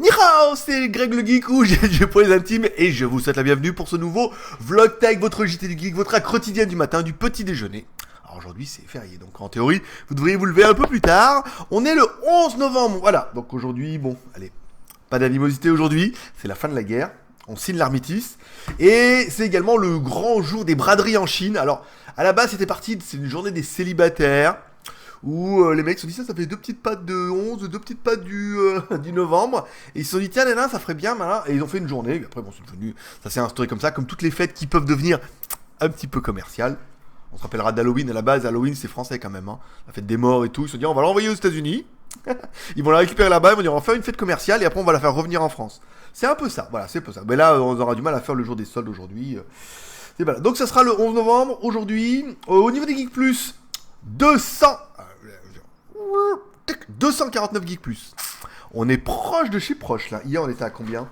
Ni hao, c'est Greg le Geek ou GG pour les intimes et je vous souhaite la bienvenue pour ce nouveau Vlog Tech, votre JT du Geek, votre acte quotidien du matin, du petit déjeuner. Alors aujourd'hui c'est férié, donc en théorie vous devriez vous lever un peu plus tard. On est le 11 novembre, voilà, donc aujourd'hui, bon, allez, pas d'animosité aujourd'hui, c'est la fin de la guerre, on signe l'armistice. Et c'est également le grand jour des braderies en Chine. Alors à la base c'était parti, c'est une journée des célibataires. Où les mecs se sont dit ça fait deux petites pattes de 11, deux petites pattes du novembre. Et ils se sont dit tiens nana ça ferait bien malin. Et ils ont fait une journée. Et après bon c'est devenu, ça s'est instauré comme ça, comme toutes les fêtes qui peuvent devenir un petit peu commerciales. On se rappellera d'Halloween, à la base Halloween c'est français quand même, hein. La fête des morts et tout. Ils se sont dit on va l'envoyer aux États-Unis. Ils vont la récupérer là-bas, ils vont dire on va faire une fête commerciale et après on va la faire revenir en France. C'est un peu ça, voilà, c'est un peu ça. Mais là on aura du mal à faire le jour des soldes aujourd'hui. Et voilà. Donc ça sera le 11 novembre aujourd'hui. Au niveau des Geek Plus, 249 Geek Plus. On est proche de chez proche là. Hier on était à combien?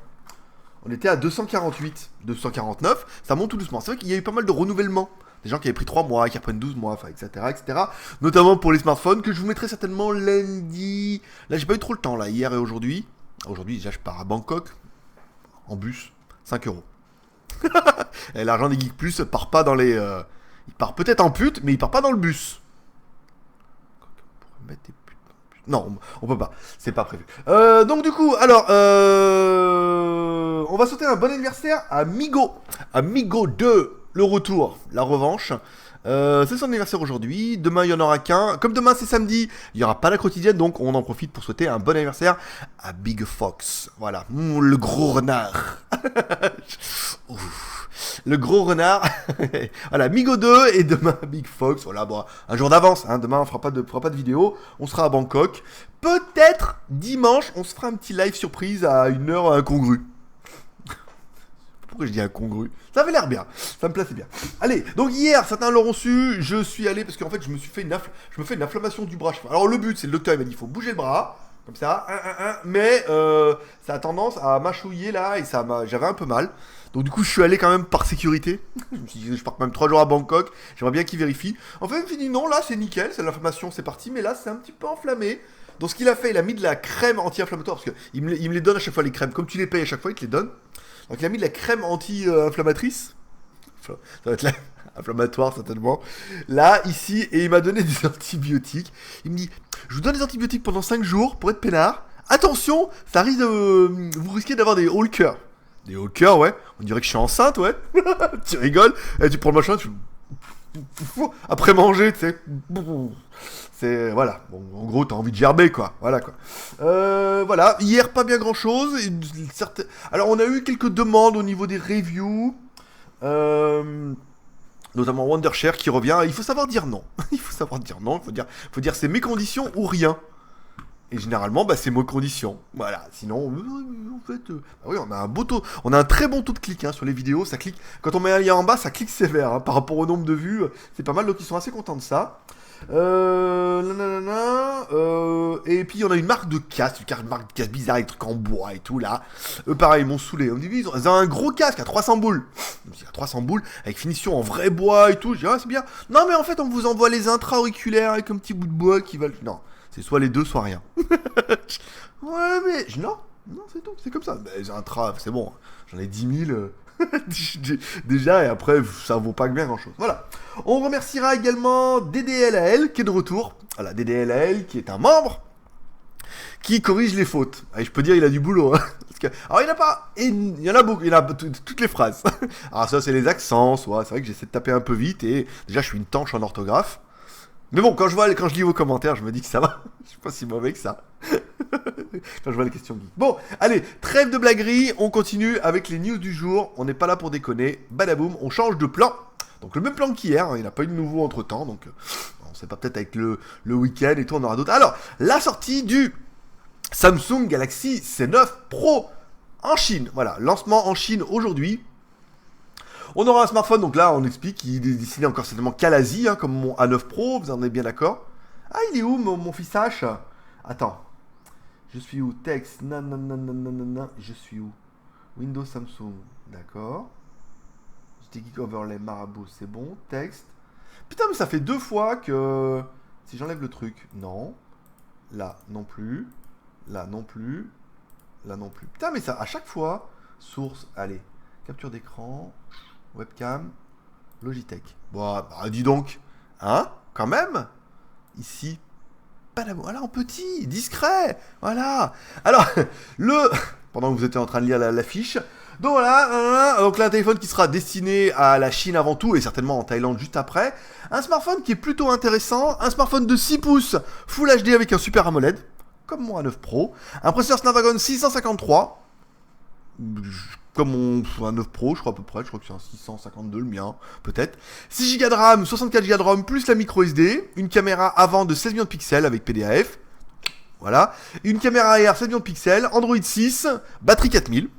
On était à 248, 249. Ça monte tout doucement. C'est vrai qu'il y a eu pas mal de renouvellements. Des gens qui avaient pris 3 mois, qui reprennent 12 mois, enfin, etc., etc. Notamment pour les smartphones, que je vous mettrai certainement lundi. Là, j'ai pas eu trop le temps, là, hier et aujourd'hui. Aujourd'hui, déjà, je pars à Bangkok, en bus, 5 euros. Et l'argent des Geek Plus part pas dans les... il part peut-être en pute, mais il part pas dans le bus. On pourrait mettre des putes dans le bus. Non, on peut pas. C'est pas prévu. Donc, du coup, alors... on va souhaiter un bon anniversaire à Migo. À Migo 2. Le retour, la revanche. C'est son anniversaire aujourd'hui. Demain, il n'y en aura qu'un. Comme demain, c'est samedi, il n'y aura pas la quotidienne. Donc, on en profite pour souhaiter un bon anniversaire à Big Fox. Voilà. Le gros renard. Le gros renard. Voilà. Migo 2 et demain, Big Fox. Voilà. Bon, un jour d'avance. Hein. Demain, on fera pas de vidéo. On sera à Bangkok. Peut-être dimanche, on se fera un petit live surprise à une heure incongrue. Pourquoi je dis incongru? Ça avait l'air bien, ça me plaçait bien. Allez, donc hier, certains l'auront su, je suis allé, parce qu'en fait, je me fais une inflammation du bras. Alors le but, c'est le docteur, il m'a dit, il faut bouger le bras, comme ça, mais ça a tendance à mâchouiller là, et j'avais un peu mal. Donc du coup, je suis allé quand même par sécurité. Je me suis dit, je pars quand même 3 jours à Bangkok, j'aimerais bien qu'il vérifie. En fait, il me dit, non, là, c'est nickel, c'est l'inflammation, c'est parti, mais là, c'est un petit peu enflammé. Donc ce qu'il a fait, il a mis de la crème anti-inflammatoire, parce qu'il me les donne à chaque fois, les crèmes. Comme tu les payes à chaque fois, il te les donne. Donc il a mis de la crème anti-inflammatrice. Ça va être là, inflammatoire certainement. Là, ici, et il m'a donné des antibiotiques. Il me dit, je vous donne des antibiotiques pendant 5 jours pour être peinard. Attention, ça risque de... vous risquez d'avoir des hauts le cœur. Des hauts le cœur, ouais. On dirait que je suis enceinte, ouais. Tu rigoles. Et tu prends le machin, tu... Après manger, tu sais... C'est... Voilà. Bon, en gros, t'as envie de gerber, quoi. Voilà, quoi. Voilà. Hier, pas bien grand-chose. Alors, on a eu quelques demandes au niveau des reviews. Notamment Wondershare qui revient. Il faut savoir dire non. Il faut savoir dire non. Il faut dire c'est mes conditions ou rien. Et généralement, bah, c'est mes conditions. Voilà. Sinon, en fait... bah oui, on a un beau taux... On a un très bon taux de clic hein, sur les vidéos. Ça clique... Quand on met un lien en bas, ça clique sévère. Hein, par rapport au nombre de vues. C'est pas mal. Donc, ils sont assez contents de ça. Et puis on a une marque de casque, une marque de casque bizarre, avec des trucs en bois et tout là. Pareil, ils m'ont saoulé. On me dit, ils ont un gros casque à 300 boules. Je me dis, à 300 boules, avec finition en vrai bois et tout. Je dis, ah, c'est bien. Non, mais en fait, on vous envoie les intra-auriculaires avec un petit bout de bois qui valent. Non, c'est soit les deux, soit rien. Ouais, mais. Non, c'est tout, c'est comme ça. Mais les intra, c'est bon. J'en ai 10 000. Déjà, et après, ça vaut pas bien grand chose. Voilà. On remerciera également DDLAL qui est de retour. Voilà, DDLAL qui est un membre qui corrige les fautes. Et je peux dire, il a du boulot. Hein, parce que, alors, il n'y en a pas. Il y en a beaucoup. Il y en a toutes les phrases. Alors, ça, c'est les accents. Soit, c'est vrai que j'essaie de taper un peu vite. Et déjà, je suis une tanche en orthographe. Mais bon, quand je lis vos commentaires, je me dis que ça va. Je suis pas si mauvais que ça. Quand je vois les questions geek. Bon, allez, trêve de blaguerie, on continue avec les news du jour. On n'est pas là pour déconner. Badaboum, on change de plan. Donc le même plan qu'hier, hein, il n'y a pas eu de nouveau entre temps. Donc on sait pas, peut-être avec le week-end et tout, on aura d'autres. Alors, la sortie du Samsung Galaxy C9 Pro en Chine. Voilà, lancement en Chine aujourd'hui. On aura un smartphone, donc là on explique qu'il est destiné encore certainement qu'à l'Asie, hein, comme mon A9 Pro, vous en êtes bien d'accord. Ah, il est où mon fils H? Attends. Je suis où? Texte, nanana, je suis où? Windows Samsung, d'accord. Sticky Overlay Marabout, c'est bon. Texte. Putain, mais ça fait 2 fois que... Si j'enlève le truc, non. Là, non plus. Là, non plus. Là non plus. Putain, mais ça, à chaque fois, source, allez, capture d'écran, webcam, Logitech. Bon, bah, dis donc, hein, quand même, ici, pas d'amour. Voilà, en petit, discret, voilà. Alors, pendant que vous étiez en train de lire l'affiche, donc voilà, donc là, un téléphone qui sera destiné à la Chine avant tout, et certainement en Thaïlande juste après. Un smartphone qui est plutôt intéressant, un smartphone de 6 pouces, Full HD avec un Super AMOLED, comme mon A9 Pro, un processeur Snapdragon 653, comme mon A9 Pro, je crois à peu près, je crois que c'est un 652 le mien, peut-être. 6 Go de RAM, 64 Go de ROM, plus la micro SD, une caméra avant de 16 millions de pixels avec PDAF, voilà, une caméra arrière 7 millions de pixels, Android 6, batterie 4000,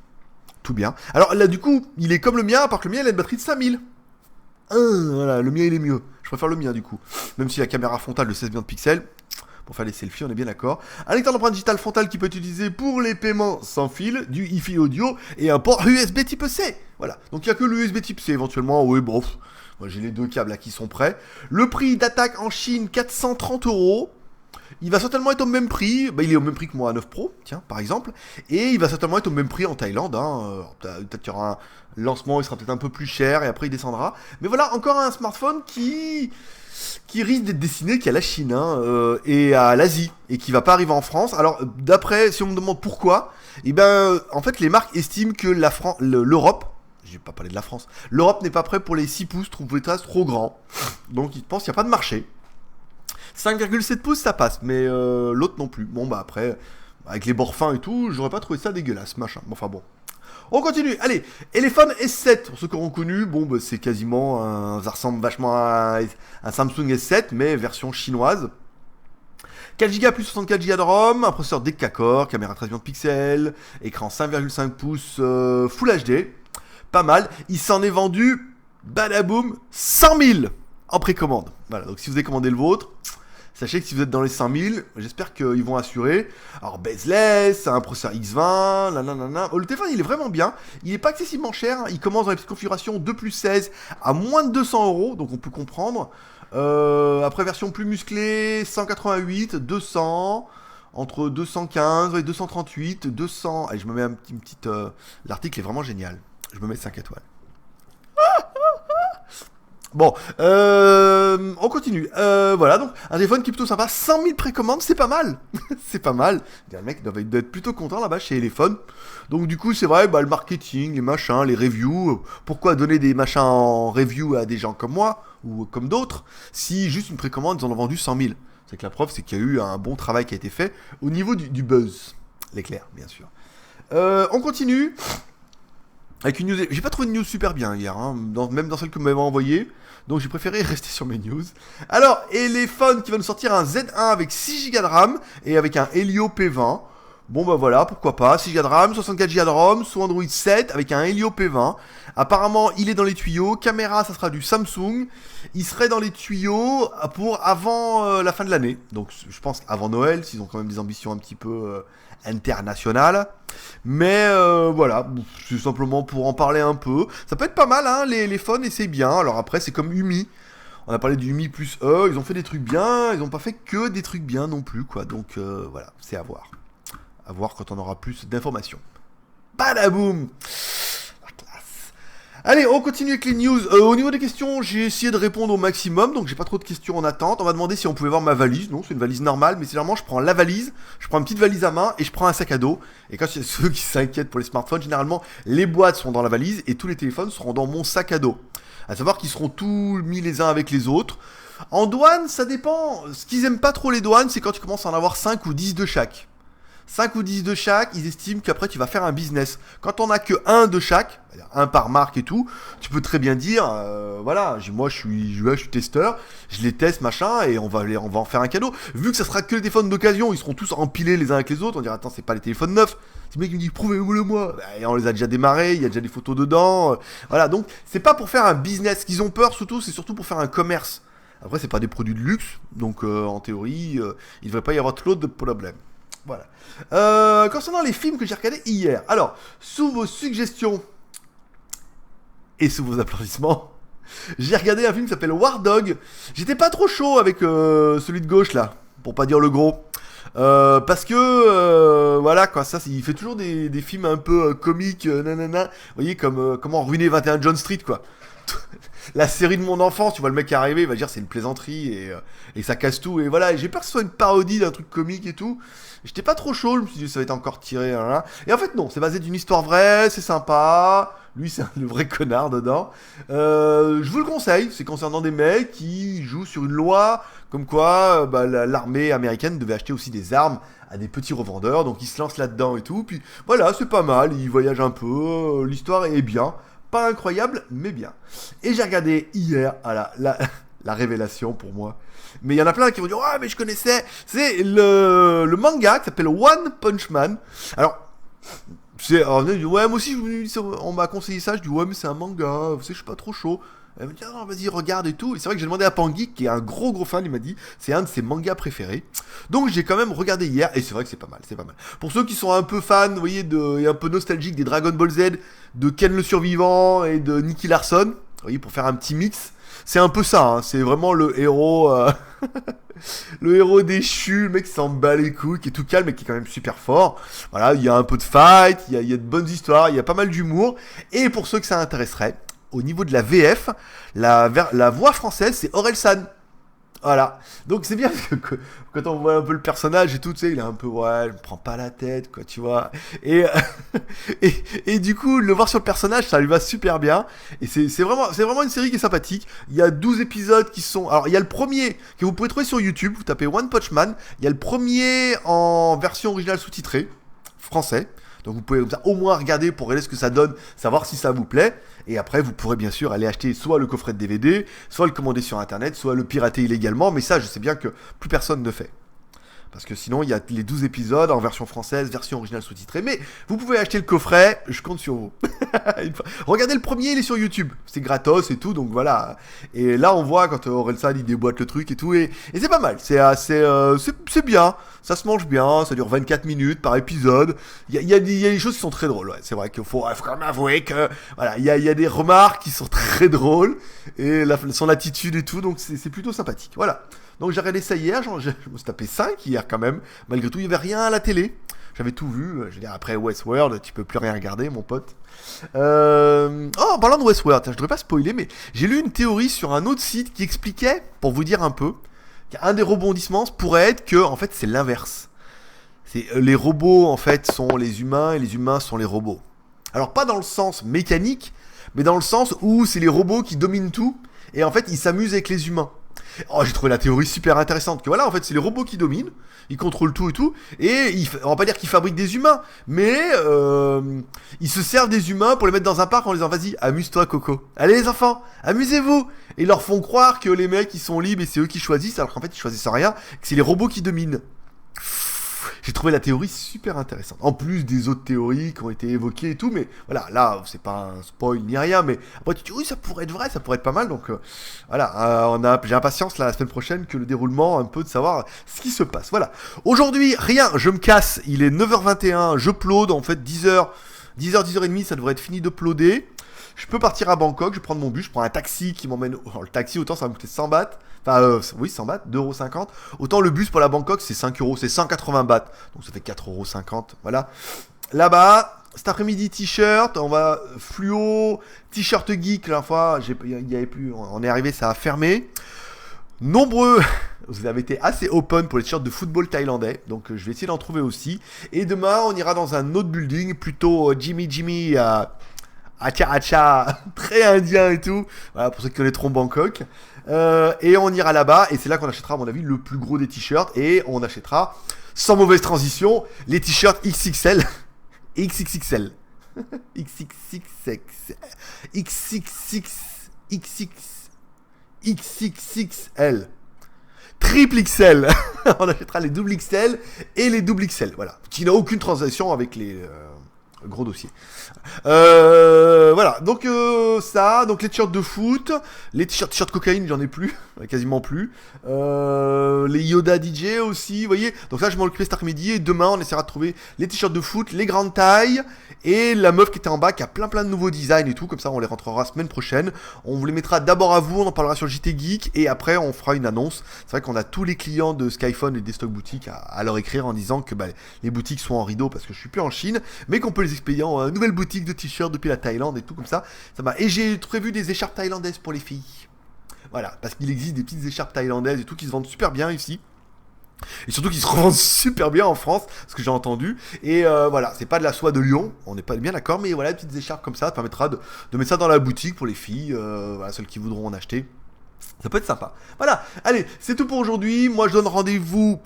tout bien. Alors là du coup, il est comme le mien, à part que le mien il a une batterie de 5000. Voilà, le mien il est mieux, je préfère le mien du coup, même si la caméra frontale de 16 millions de pixels, pour faire les selfies, on est bien d'accord. Un lecteur d'empreinte digitale frontale qui peut être utilisé pour les paiements sans fil, du Wi-Fi audio et un port USB type C. Voilà. Donc il n'y a que l'USB type C éventuellement. Oui, bon. Moi j'ai les deux câbles là qui sont prêts. Le prix d'attaque en Chine, 430 €. Il va certainement être au même prix. Bah, il est au même prix que mon A9 Pro, tiens, par exemple. Et il va certainement être au même prix en Thaïlande. Hein. Peut-être qu'il y aura un lancement, il sera peut-être un peu plus cher et après il descendra. Mais voilà, encore un smartphone qui risque d'être destiné qu'à la Chine et à l'Asie, et qui va pas arriver en France. Alors, d'après, si on me demande pourquoi, eh ben, en fait, les marques estiment que l'Europe, j'ai pas parlé de la France, l'Europe n'est pas prêt pour les 6 pouces, trouvent ça trop grand. Donc, ils pensent qu'il n'y a pas de marché. 5,7 pouces, ça passe, mais l'autre non plus. Bon, bah après, avec les bords fins et tout, j'aurais pas trouvé ça dégueulasse, machin. Enfin bon. On continue, allez, Elephone S7, pour ceux qui auront connu, bon bah, c'est quasiment, ça ressemble vachement à un Samsung S7, mais version chinoise. 4 Go plus 64 Go de ROM, un processeur Deca-Core, caméra 13 millions de pixels, écran 5,5 pouces Full HD, pas mal. Il s'en est vendu, badaboum, 100 000 en précommande. Voilà, donc si vous avez commandé le vôtre, sachez que si vous êtes dans les 5000, j'espère qu'ils vont assurer. Alors, bezeless, un processeur X20, nanana. Oh, le téléphone, il est vraiment bien. Il n'est pas excessivement cher. Il commence dans les petites configurations 2+16 à moins de 200 €, donc on peut comprendre. Après, version plus musclée, 188, 200, entre 215 et 238, 200. Allez, je me mets une petite... L'article est vraiment génial. Je me mets 5 étoiles. Bon, on continue. Voilà, donc un téléphone qui est plutôt sympa. 100 000 précommandes, c'est pas mal. C'est pas mal. Les mecs doivent être plutôt contents là-bas chez Elephone. Donc du coup, c'est vrai, bah, le marketing, les machins, les reviews. Pourquoi donner des machins en review à des gens comme moi ou comme d'autres si juste une précommande, ils en ont vendu 100 000. C'est que la preuve, c'est qu'il y a eu un bon travail qui a été fait au niveau du buzz. L'éclair, bien sûr. On continue. Avec une news, j'ai pas trouvé de news super bien hier, hein, même dans celle que vous m'avez envoyée, donc j'ai préféré rester sur mes news. Alors, Elephone qui va nous sortir un Z1 avec 6 Go de RAM et avec un Helio P20. Bon bah voilà, pourquoi pas, 6 Go de RAM, 64 Go de ROM, sous Android 7 avec un Helio P20. Apparemment, il est dans les tuyaux, caméra ça sera du Samsung, il serait dans les tuyaux pour avant la fin de l'année. Donc je pense avant Noël, s'ils ont quand même des ambitions un petit peu internationales. Mais voilà, c'est simplement pour en parler un peu. Ça peut être pas mal, hein, les phones, et c'est bien. Alors après, c'est comme Umi. On a parlé du Umi plus E, ils ont fait des trucs bien, ils n'ont pas fait que des trucs bien non plus, quoi. Donc voilà, c'est à voir. À voir quand on aura plus d'informations. Badaboum! La classe. Allez, on continue avec les news. Au niveau des questions, j'ai essayé de répondre au maximum, donc j'ai pas trop de questions en attente. On m'a demandé si on pouvait voir ma valise. Non, c'est une valise normale, mais c'est généralement, je prends la valise, je prends une petite valise à main et je prends un sac à dos. Et quand il y a ceux qui s'inquiètent pour les smartphones, généralement, les boîtes seront dans la valise et tous les téléphones seront dans mon sac à dos. À savoir qu'ils seront tous mis les uns avec les autres. En douane, ça dépend. Ce qu'ils aiment pas trop les douanes, c'est quand tu commences à en avoir 5 ou 10 de chaque. 5 ou 10 de chaque, ils estiment qu'après tu vas faire un business. Quand on a que un de chaque, un par marque et tout, tu peux très bien dire, voilà, moi je suis testeur, je les teste machin et on va en faire un cadeau. Vu que ça sera que les téléphones d'occasion, ils seront tous empilés les uns avec les autres, on dira attends c'est pas les téléphones neufs. C'est le mec qui me dit prouvez-le moi. Et on les a déjà démarrés, il y a déjà des photos dedans, voilà donc c'est pas pour faire un business. Ce qu'ils ont peur surtout, c'est surtout pour faire un commerce. Après c'est pas des produits de luxe, donc en théorie il devrait pas y avoir trop de problèmes. Voilà. Concernant les films que j'ai regardés hier, alors, sous vos suggestions et sous vos applaudissements, j'ai regardé un film qui s'appelle War Dog. J'étais pas trop chaud avec celui de gauche là, pour pas dire le gros. Parce que voilà quoi, ça il fait toujours des films un peu comiques, nanana. Vous voyez comme comment ruiner 21 John Street quoi. La série de mon enfance, tu vois le mec arriver, il va dire c'est une plaisanterie et ça casse tout et voilà. Et j'ai peur que ce soit une parodie d'un truc comique et tout. J'étais pas trop chaud, je me suis dit ça va être encore tiré. Hein. Et en fait non, c'est basé d'une histoire vraie, c'est sympa. Lui c'est le vrai connard dedans. Je vous le conseille, c'est concernant des mecs qui jouent sur une loi comme quoi bah, l'armée américaine devait acheter aussi des armes à des petits revendeurs, donc ils se lancent là-dedans et tout. Puis voilà, c'est pas mal, ils voyagent un peu, l'histoire est bien. Pas incroyable, mais bien. Et j'ai regardé hier, voilà, la révélation pour moi. Mais il y en a plein qui vont dire, ouais, mais je connaissais. C'est le manga qui s'appelle One Punch Man. Alors, ouais, moi aussi, on m'a conseillé ça. Je dis, ouais, mais c'est un manga, vous savez, je suis pas trop chaud. Elle me dit, ah, vas-y, regarde et tout. Et c'est vrai que j'ai demandé à Pangui, qui est un gros fan, il m'a dit, c'est un de ses mangas préférés. Donc j'ai quand même regardé hier, et c'est vrai que c'est pas mal, c'est pas mal. Pour ceux qui sont un peu fans, vous voyez, et un peu nostalgiques des Dragon Ball Z, de Ken le Survivant et de Nicky Larson, vous voyez, pour faire un petit mix, c'est un peu ça, hein, c'est vraiment le héros, le héros déchu, le mec qui s'en bat les couilles, qui est tout calme et qui est quand même super fort. Voilà, il y a un peu de fight, il y a de bonnes histoires, il y a pas mal d'humour, et pour ceux que ça intéresserait, au niveau de la VF, la voix française, c'est Orelsan. Voilà. Donc c'est bien que quand on voit un peu le personnage et tout, tu sais, il est un peu, ouais, je me prends pas la tête, quoi, tu vois. Et, et du coup, le voir sur le personnage, ça lui va super bien. Et c'est vraiment une série qui est sympathique. Il y a 12 épisodes qui sont... Alors, il y a le premier que vous pouvez trouver sur YouTube, vous tapez One Punch Man. Il y a le premier en version originale sous-titrée, français. Donc vous pouvez au moins regarder pour regarder ce que ça donne, savoir si ça vous plaît. Et après, vous pourrez bien sûr aller acheter soit le coffret de DVD, soit le commander sur Internet, soit le pirater illégalement. Mais ça, je sais bien que plus personne ne fait. Parce que sinon, il y a les 12 épisodes en version française, version originale sous-titrée. Mais vous pouvez acheter le coffret, je compte sur vous. Regardez le premier, il est sur YouTube. C'est gratos et tout, donc voilà. Et là, on voit quand Orelsan, il déboîte le truc et tout. Et c'est pas mal. C'est bien. Ça se mange bien. Ça dure 24 minutes par épisode. Il y a des choses qui sont très drôles. Ouais. C'est vrai qu'il faut quand même avouer que voilà, il y a des remarques qui sont très drôles. Et son attitude et tout, donc c'est plutôt sympathique. Voilà. Donc j'ai regardé ça hier, je me suis tapé 5 hier quand même. Malgré tout, il n'y avait rien à la télé. J'avais tout vu. Je veux dire, après Westworld, tu peux plus rien regarder, mon pote. En parlant de Westworld, je devrais pas spoiler, mais j'ai lu une théorie sur un autre site qui expliquait, pour vous dire un peu, qu'un des rebondissements pourrait être que, en fait, c'est l'inverse. Les robots, en fait, sont les humains et les humains sont les robots. Alors, pas dans le sens mécanique, mais dans le sens où c'est les robots qui dominent tout, et en fait, ils s'amusent avec les humains. Oh, j'ai trouvé la théorie super intéressante. Que voilà, en fait, c'est les robots qui dominent, ils contrôlent tout et tout, et on va pas dire qu'ils fabriquent des humains, mais ils se servent des humains pour les mettre dans un parc en les disant vas-y, amuse-toi, Coco. Allez les enfants, amusez-vous. Et ils leur font croire que les mecs ils sont libres et c'est eux qui choisissent, alors qu'en fait ils choisissent rien, que c'est les robots qui dominent. J'ai trouvé la théorie super intéressante. En plus des autres théories qui ont été évoquées et tout, mais voilà, là, c'est pas un spoil ni rien, mais après tu te dis, oui, ça pourrait être vrai, ça pourrait être pas mal, donc voilà, j'ai impatience la semaine prochaine que le déroulement, un peu de savoir ce qui se passe. Voilà. Aujourd'hui, rien, je me casse, il est 9h21, je plaude, en fait, 10h, 10h30, ça devrait être fini de plauder. Je peux partir à Bangkok, je vais prendre mon bus, je prends un taxi qui m'emmène... Alors, le taxi, autant ça va me coûter 100 bahts. Enfin, oui, 100 bahts, 2,50 €. Autant le bus pour la Bangkok, c'est 5 €, c'est 180 bahts. Donc ça fait 4,50 €, voilà. Là-bas, cet après-midi, t-shirt, on va fluo, t-shirt geek, la fois, il y avait plus, on est arrivé, ça a fermé. Nombreux, vous avez été assez open pour les t-shirts de football thaïlandais, donc je vais essayer d'en trouver aussi. Et demain, on ira dans un autre building, plutôt Jimmy, Acha, très indien et tout. Voilà, pour ceux qui connaîtront Bangkok. Et on ira là-bas, et c'est là qu'on achètera, à mon avis, le plus gros des t-shirts. Et on achètera, sans mauvaise transition, les t-shirts XXL. XXXL. XXXL. Triple XL. On achètera les double XL et les double XL. Voilà. Qui n'a aucune transaction avec gros dossier. Voilà, donc ça, donc les t-shirts de foot, les t-shirts cocaïne, j'en ai plus, quasiment plus. Les Yoda DJ aussi, vous voyez. Donc ça, je m'en occupais cet après-midi et demain, on essaiera de trouver les t-shirts de foot, les grandes tailles et la meuf qui était en bas qui a plein de nouveaux designs et tout. Comme ça, on les rentrera semaine prochaine. On vous les mettra d'abord à vous, on en parlera sur JT Geek et après, on fera une annonce. C'est vrai qu'on a tous les clients de Skyphone et des Stock Boutiques à leur écrire en disant que les boutiques sont en rideau parce que je suis plus en Chine, mais qu'on peut les expédier en nouvelle boutique de t-shirts depuis la Thaïlande et tout comme ça. Et j'ai prévu des écharpes thaïlandaises pour les filles. Voilà, parce qu'il existe des petites écharpes thaïlandaises et tout qui se vendent super bien ici. Et surtout qui se revendent super bien en France, ce que j'ai entendu. Et voilà, c'est pas de la soie de lion, on n'est pas bien d'accord, mais voilà, des petites écharpes comme ça permettra de mettre ça dans la boutique pour les filles, voilà, celles qui voudront en acheter. Ça peut être sympa. Voilà, allez, c'est tout pour aujourd'hui. Moi, je donne rendez-vous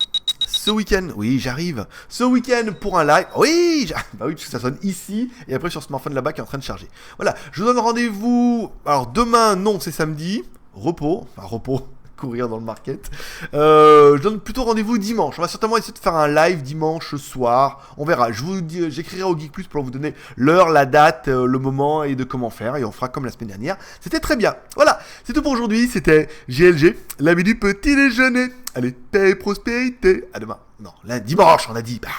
ce week-end. Oui, j'arrive. Ce week-end pour un live. Oui, bah oui, parce que ça sonne ici. Et après, sur ce smartphone là-bas qui est en train de charger. Voilà, je vous donne rendez-vous. Alors, demain, non, c'est samedi. Repos. Enfin, repos. Courir dans le market. Je donne plutôt rendez-vous dimanche. On va certainement essayer de faire un live dimanche soir. On verra. Je vous dis, j'écrirai au Geek Plus pour vous donner l'heure, la date, le moment et de comment faire. Et on fera comme la semaine dernière. C'était très bien. Voilà. C'est tout pour aujourd'hui. C'était GLG, l'ami du petit déjeuner. Allez, paix et prospérité. À demain. Non, là, dimanche, on a dit. Bah.